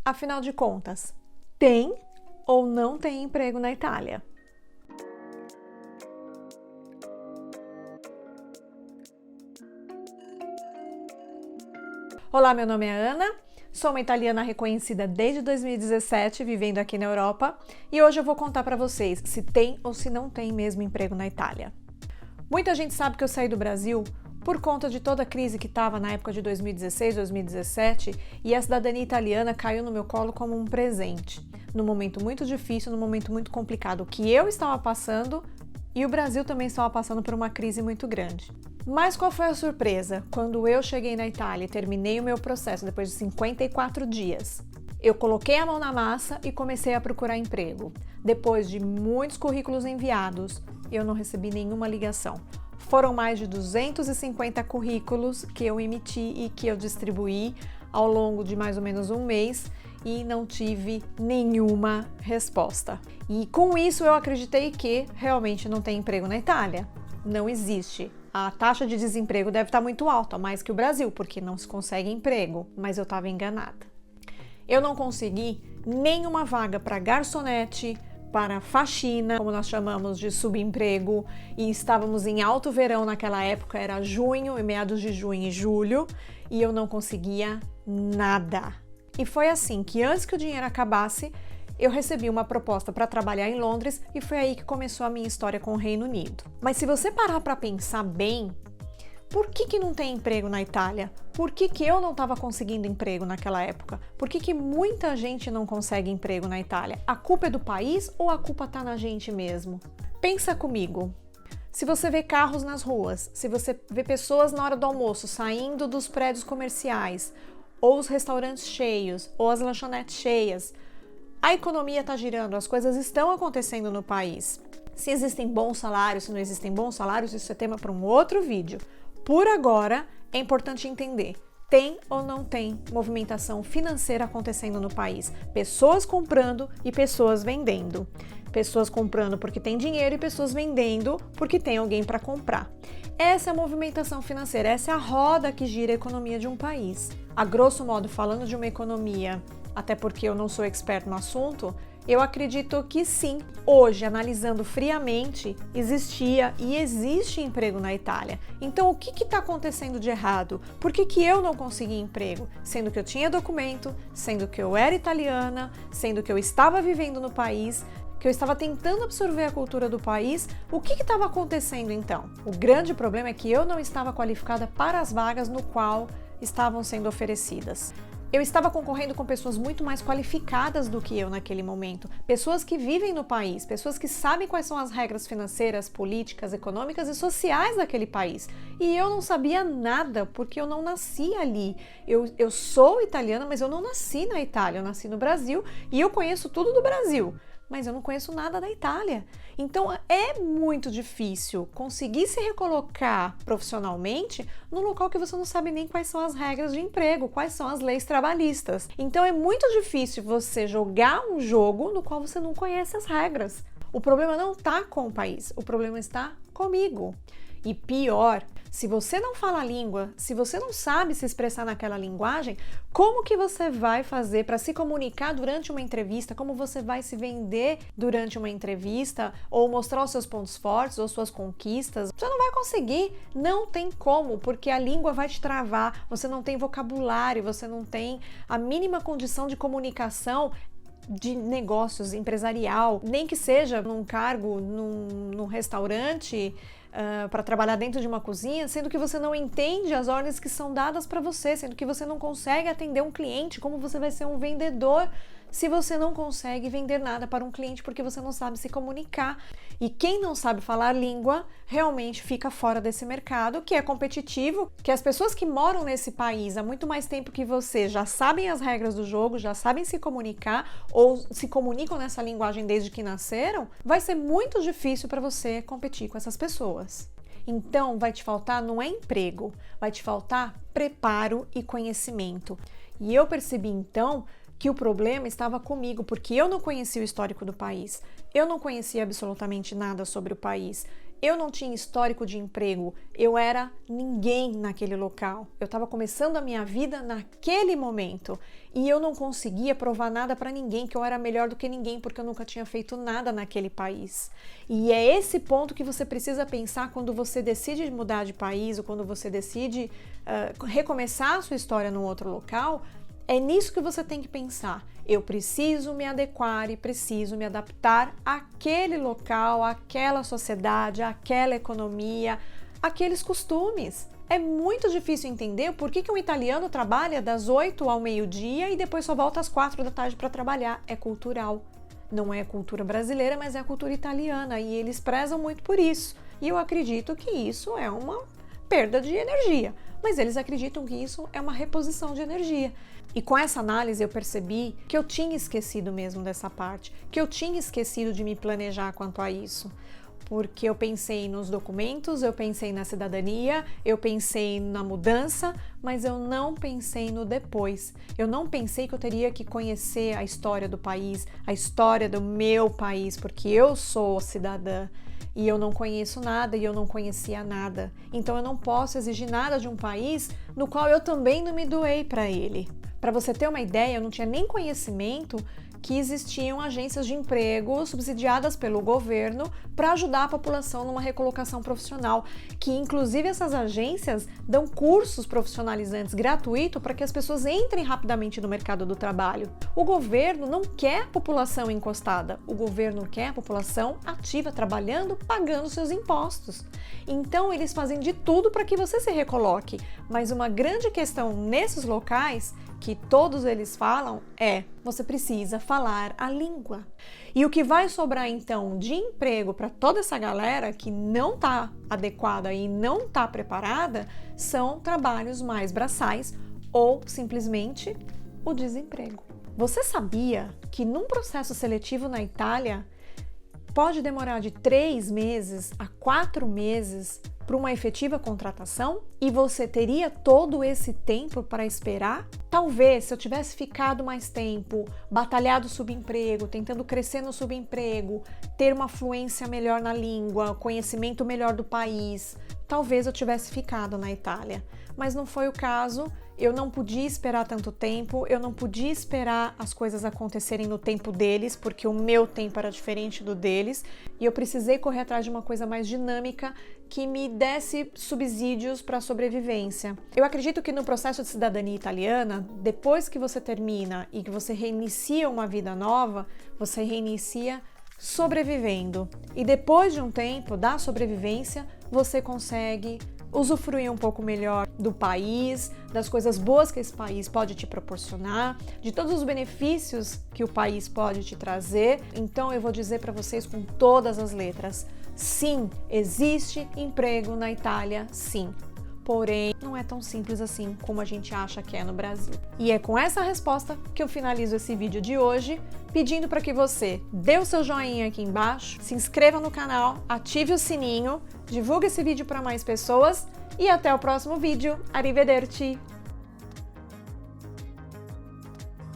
Afinal de contas, tem ou não tem emprego na Itália? Olá, meu nome é Ana, sou uma italiana reconhecida desde 2017, vivendo aqui na Europa, e hoje eu vou contar para vocês se tem ou se não tem mesmo emprego na Itália. Muita gente sabe que eu saí do Brasil por conta de toda a crise que estava na época de 2016, 2017, e a cidadania italiana caiu no meu colo como um presente, num momento muito difícil, num momento muito complicado que eu estava passando e o Brasil também estava passando por uma crise muito grande. Mas qual foi a surpresa? Quando eu cheguei na Itália e terminei o meu processo depois de 54 dias, eu coloquei a mão na massa e comecei a procurar emprego. Depois de muitos currículos enviados, eu não recebi nenhuma ligação. Foram mais de 250 currículos que eu emiti e que eu distribuí ao longo de mais ou menos um mês e não tive nenhuma resposta. E com isso eu acreditei que realmente não tem emprego na Itália. Não existe. A taxa de desemprego deve estar muito alta, mais que o Brasil, porque não se consegue emprego, mas eu estava enganada. Eu não consegui nenhuma vaga para garçonete, para faxina, como nós chamamos de subemprego, e estávamos em alto verão naquela época, era junho, meados de junho e julho, e eu não conseguia nada. E foi assim que antes que o dinheiro acabasse, eu recebi uma proposta para trabalhar em Londres e foi aí que começou a minha história com o Reino Unido. Mas se você parar para pensar bem, por que não tem emprego na Itália? Por que eu não estava conseguindo emprego naquela época? Por que muita gente não consegue emprego na Itália? A culpa é do país ou a culpa está na gente mesmo? Pensa comigo. Se você vê carros nas ruas, se você vê pessoas na hora do almoço saindo dos prédios comerciais, ou os restaurantes cheios, ou as lanchonetes cheias, a economia está girando, as coisas estão acontecendo no país. Se existem bons salários, se não existem bons salários, isso é tema para um outro vídeo. Por agora, é importante entender, tem ou não tem movimentação financeira acontecendo no país? Pessoas comprando e pessoas vendendo. Pessoas comprando porque tem dinheiro e pessoas vendendo porque tem alguém para comprar. Essa é a movimentação financeira, essa é a roda que gira a economia de um país. A grosso modo, falando de uma economia, até porque eu não sou expert no assunto, eu acredito que sim, hoje, analisando friamente, existia e existe emprego na Itália. Então, o que está acontecendo de errado? Por que eu não consegui emprego? Sendo que eu tinha documento, sendo que eu era italiana, sendo que eu estava vivendo no país, que eu estava tentando absorver a cultura do país, o que estava acontecendo então? O grande problema é que eu não estava qualificada para as vagas no qual estavam sendo oferecidas. Eu estava concorrendo com pessoas muito mais qualificadas do que eu naquele momento, pessoas que vivem no país, pessoas que sabem quais são as regras financeiras, políticas, econômicas e sociais daquele país. E eu não sabia nada, porque eu não nasci ali. Eu sou italiana, mas eu não nasci na Itália, eu nasci no Brasil e eu conheço tudo do Brasil, mas eu não conheço nada da Itália. Então é muito difícil conseguir se recolocar profissionalmente num local que você não sabe nem quais são as regras de emprego, quais são as leis trabalhistas. Então é muito difícil você jogar um jogo no qual você não conhece as regras. O problema não está com o país, o problema está comigo. E pior, se você não fala a língua, se você não sabe se expressar naquela linguagem, como que você vai fazer para se comunicar durante uma entrevista? Como você vai se vender durante uma entrevista? Ou mostrar os seus pontos fortes ou suas conquistas? Você não vai conseguir, não tem como, porque a língua vai te travar, você não tem vocabulário, você não tem a mínima condição de comunicação de negócios, empresarial, nem que seja num cargo, num restaurante, para trabalhar dentro de uma cozinha, sendo que você não entende as ordens que são dadas para você, sendo que você não consegue atender um cliente. Como você vai ser um vendedor se você não consegue vender nada para um cliente porque você não sabe se comunicar? E quem não sabe falar língua realmente fica fora desse mercado, que é competitivo, que as pessoas que moram nesse país há muito mais tempo que você já sabem as regras do jogo, já sabem se comunicar ou se comunicam nessa linguagem desde que nasceram, vai ser muito difícil para você competir com essas pessoas. Então, vai te faltar não é emprego, vai te faltar preparo e conhecimento. E eu percebi então que o problema estava comigo, porque eu não conhecia o histórico do país, eu não conhecia absolutamente nada sobre o país, Eu não tinha histórico de emprego, eu era ninguém naquele local. Eu estava começando a minha vida naquele momento e eu não conseguia provar nada para ninguém que eu era melhor do que ninguém porque eu nunca tinha feito nada naquele país. E é esse ponto que você precisa pensar quando você decide mudar de país ou quando você decide recomeçar a sua história num outro local. É nisso que você tem que pensar. Eu preciso me adequar e preciso me adaptar àquele local, àquela sociedade, àquela economia, àqueles costumes. É muito difícil entender por que um italiano trabalha das 8 ao meio-dia e depois só volta às 4 da tarde para trabalhar. É cultural. Não é a cultura brasileira, mas é a cultura italiana e eles prezam muito por isso. E eu acredito que isso é uma perda de energia, mas eles acreditam que isso é uma reposição de energia. E com essa análise eu percebi que eu tinha esquecido mesmo dessa parte, que eu tinha esquecido de me planejar quanto a isso. Porque eu pensei nos documentos, eu pensei na cidadania, eu pensei na mudança, mas eu não pensei no depois. Eu não pensei que eu teria que conhecer a história do país, a história do meu país, porque eu sou cidadã. E eu não conheço nada e eu não conhecia nada. Então eu não posso exigir nada de um país no qual eu também não me doei para ele. Para você ter uma ideia, eu não tinha nem conhecimento que existiam agências de emprego subsidiadas pelo governo para ajudar a população numa recolocação profissional, que inclusive essas agências dão cursos profissionalizantes gratuitos para que as pessoas entrem rapidamente no mercado do trabalho. O governo não quer a população encostada, o governo quer a população ativa, trabalhando, pagando seus impostos. Então eles fazem de tudo para que você se recoloque, mas uma grande questão nesses locais que todos eles falam é: você precisa falar a língua. E o que vai sobrar então de emprego para toda essa galera que não está adequada e não está preparada são trabalhos mais braçais ou simplesmente o desemprego. Você sabia que num processo seletivo na Itália pode demorar de 3 meses a 4 meses para uma efetiva contratação? E você teria todo esse tempo para esperar? Talvez, se eu tivesse ficado mais tempo, batalhado subemprego, tentando crescer no subemprego, ter uma fluência melhor na língua, conhecimento melhor do país, talvez eu tivesse ficado na Itália. Mas não foi o caso. Eu não podia esperar tanto tempo, eu não podia esperar as coisas acontecerem no tempo deles, porque o meu tempo era diferente do deles, e eu precisei correr atrás de uma coisa mais dinâmica que me desse subsídios para a sobrevivência. Eu acredito que no processo de cidadania italiana, depois que você termina e que você reinicia uma vida nova, você reinicia sobrevivendo. E depois de um tempo da sobrevivência, você consegue usufruir um pouco melhor do país, das coisas boas que esse país pode te proporcionar, de todos os benefícios que o país pode te trazer. Então eu vou dizer para vocês com todas as letras: sim, existe emprego na Itália, sim. Porém, não é tão simples assim como a gente acha que é no Brasil. E é com essa resposta que eu finalizo esse vídeo de hoje, pedindo para que você dê o seu joinha aqui embaixo, se inscreva no canal, ative o sininho, divulgue esse vídeo para mais pessoas e até o próximo vídeo. Arrivederci!